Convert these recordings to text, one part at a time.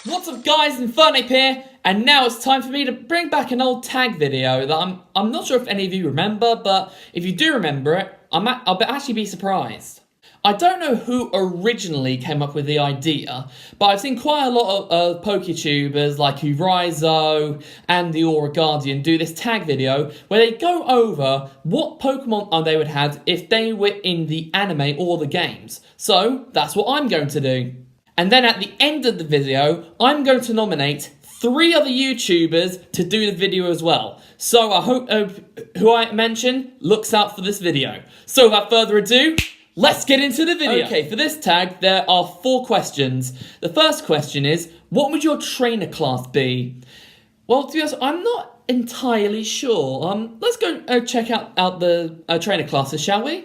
What's up guys, Infernape here, and now it's time for me to bring back an old tag video that I'm not sure if any of you remember, but if you do remember it, I'll actually be surprised. I don't know who originally came up with the idea, but I've seen quite a lot of PokeTubers like Urizo and the Aura Guardian do this tag video where they go over what Pokemon they would have if they were in the anime or the games. So that's what I'm going to do. And then at the end of the video, I'm going to nominate 3 other YouTubers to do the video as well. So I hope who I mention looks out for this video. So without further ado, let's get into the video. Okay, for this tag, there are 4 questions. The first question is, what would your trainer class be? Well, to be honest, I'm not entirely sure. Let's go check out the trainer classes, shall we?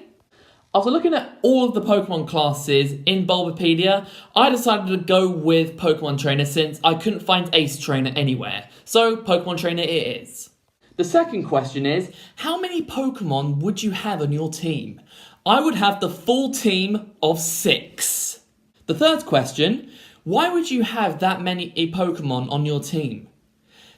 After looking at all of the Pokemon classes in Bulbapedia, I decided to go with Pokemon Trainer since I couldn't find Ace Trainer anywhere. So, Pokemon Trainer it is. The second question is, how many Pokemon would you have on your team? I would have the full team of 6. The third question, why would you have that many Pokemon on your team?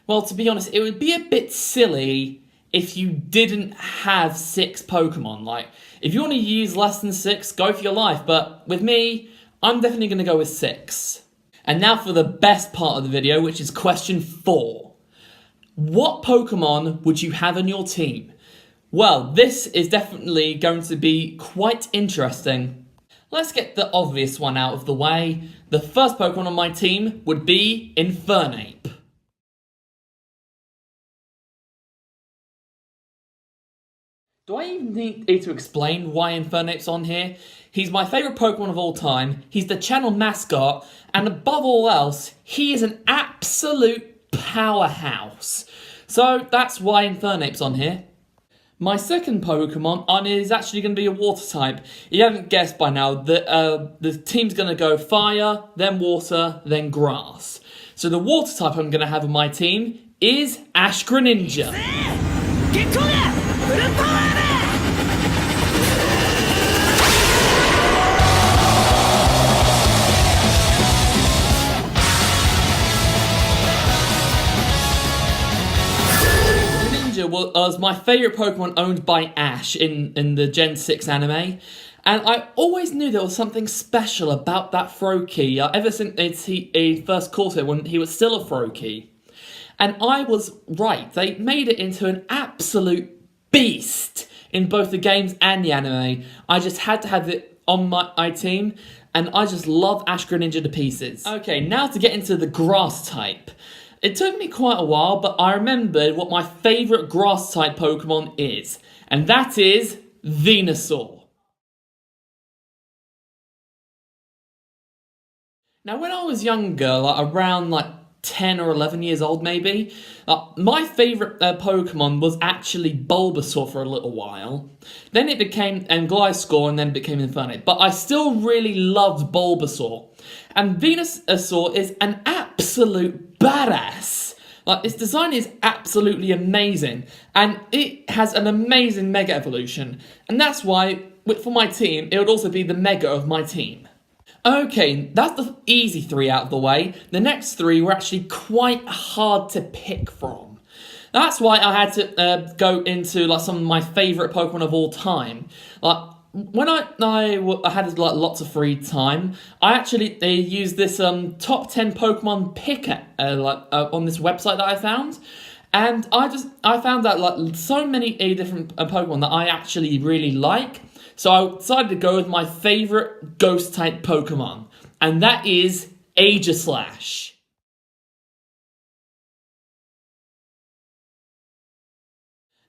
Well, to be honest, it would be a bit silly if you didn't have 6 Pokemon. Like, if you want to use less than 6, go for your life. But with me, I'm definitely going to go with 6. And now for the best part of the video, which is question 4. What Pokemon would you have on your team? Well, this is definitely going to be quite interesting. Let's get the obvious one out of the way. The first Pokemon on my team would be Infernape. Do I even need to explain why Infernape's on here? He's my favourite Pokemon of all time, he's the channel mascot, and above all else, he is an absolute powerhouse. So that's why Infernape's on here. My second Pokemon is actually going to be a water type. If you haven't guessed by now, the team's going to go fire, then water, then grass. So the water type I'm going to have on my team is Ash Greninja. Was my favourite Pokemon owned by Ash in the Gen 6 anime, and I always knew there was something special about that Froakie ever since he first caught it when he was still a Froakie. And I was right, they made it into an absolute beast in both the games and the anime. I just had to have it on my team, and I just love Ash Greninja to pieces. Okay, now to get into the grass type. It took me quite a while, but I remembered what my favourite grass-type Pokemon is, and that is Venusaur. Now, when I was younger, around 10 or 11 years old maybe, my favourite Pokemon was actually Bulbasaur for a little while. Then it became Gliscor, and then it became Infernape. But I still really loved Bulbasaur. And Venusaur is an absolute badass. Its design is absolutely amazing, and it has an amazing Mega Evolution. And that's why, for my team, it would also be the Mega of my team. Okay, that's the easy 3 out of the way. The next 3 were actually quite hard to pick from. That's why I had to go into some of my favourite Pokemon of all time. When I had lots of free time, I actually used this top 10 Pokemon picker on this website that I found, and I found that so many different Pokemon that I actually really like. So I decided to go with my favourite Ghost-type Pokemon, and that is Aegislash.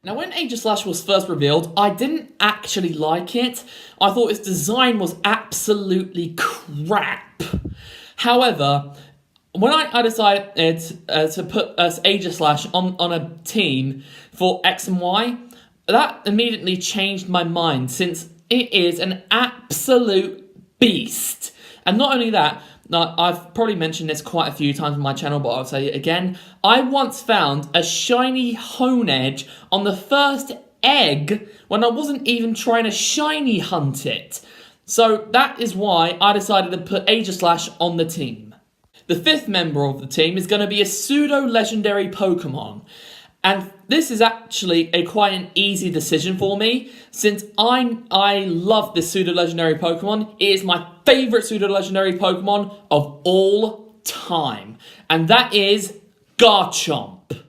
Now, when Aegislash was first revealed, I didn't actually like it. I thought its design was absolutely crap. However, when I decided to put Aegislash on a team for X and Y, that immediately changed my mind, since it is an absolute beast. And not only that, I've probably mentioned this quite a few times on my channel, but I'll say it again. I once found a shiny Honedge on the first egg when I wasn't even trying to shiny hunt it. So that is why I decided to put Aegislash on the team. The 5th member of the team is going to be a pseudo-legendary Pokemon. And this is actually quite an easy decision for me, since I love this pseudo-legendary Pokemon. It is my favourite pseudo-legendary Pokemon of all time. And that is Garchomp.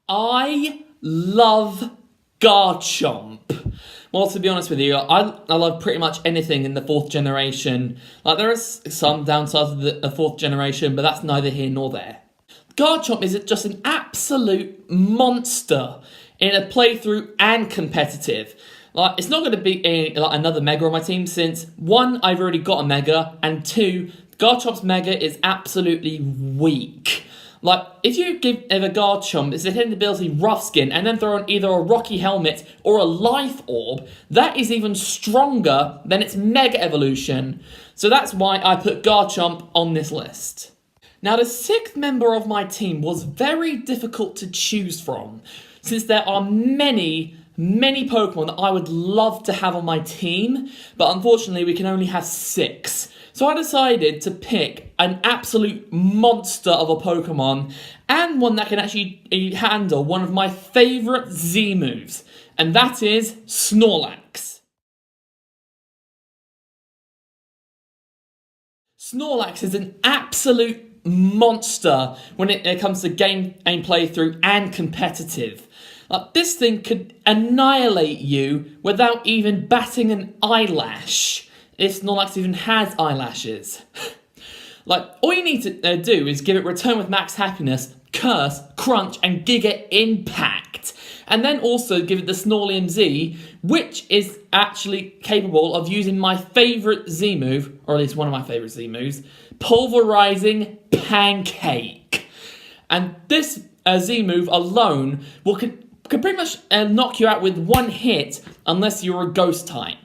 I love Garchomp. Well, to be honest with you, I love pretty much anything in the 4th generation. Like, there is some downsides of the 4th generation, but that's neither here nor there. Garchomp is just an absolute monster in a playthrough and competitive. Like, it's not going to be another Mega on my team, since 1, I've already got a Mega, and 2, Garchomp's Mega is absolutely weak. Like, if you give a Garchomp its hidden ability Rough Skin and then throw on either a Rocky Helmet or a Life Orb, that is even stronger than its Mega Evolution. So that's why I put Garchomp on this list. Now, the 6th member of my team was very difficult to choose from, since there are many Pokemon that I would love to have on my team, but unfortunately we can only have 6. So I decided to pick an absolute monster of a Pokemon, and one that can actually handle one of my favourite Z moves, and that is Snorlax. Snorlax is an absolute monster when it comes to game playthrough and competitive. This thing could annihilate you without even batting an eyelash. If Snorlax even has eyelashes. All you need to do is give it Return with Max Happiness, Curse, Crunch, and Giga Impact. And then also give it the Snorlium Z, which is actually capable of using my favourite Z move, or at least one of my favourite Z moves, Pulverizing Pancake. And this Z move alone could pretty much knock you out with one hit, unless you're a Ghost type.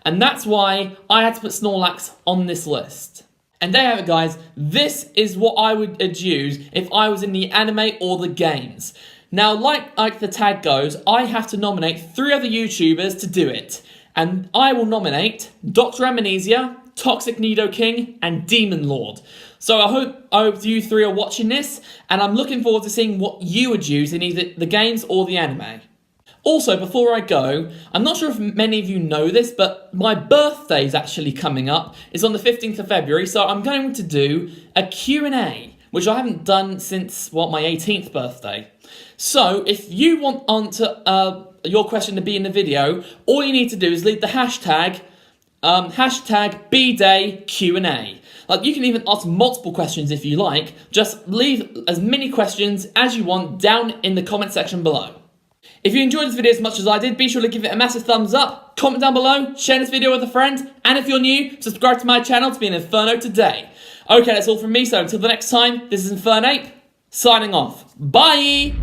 And that's why I had to put Snorlax on this list. And there you have it, guys. This is what I would use if I was in the anime or the games. Now, like the tag goes, I have to nominate 3 other YouTubers to do it. And I will nominate Dr. Amnesia, Toxic Nidoking, and Demon Lord. So I hope you 3 are watching this, and I'm looking forward to seeing what you would use in either the games or the anime. Also, before I go, I'm not sure if many of you know this, but my birthday is actually coming up. It's on the 15th of February, so I'm going to do a Q&A, which I haven't done since, my 18th birthday. So, if you want your question to be in the video, all you need to do is leave the hashtag #BDayQA. You can even ask multiple questions if you like. Just leave as many questions as you want down in the comment section below. If you enjoyed this video as much as I did, be sure to give it a massive thumbs up, comment down below, share this video with a friend, and if you're new, subscribe to my channel to be an Inferno today. Okay, that's all from me, so until the next time, this is Infernape, signing off. Bye!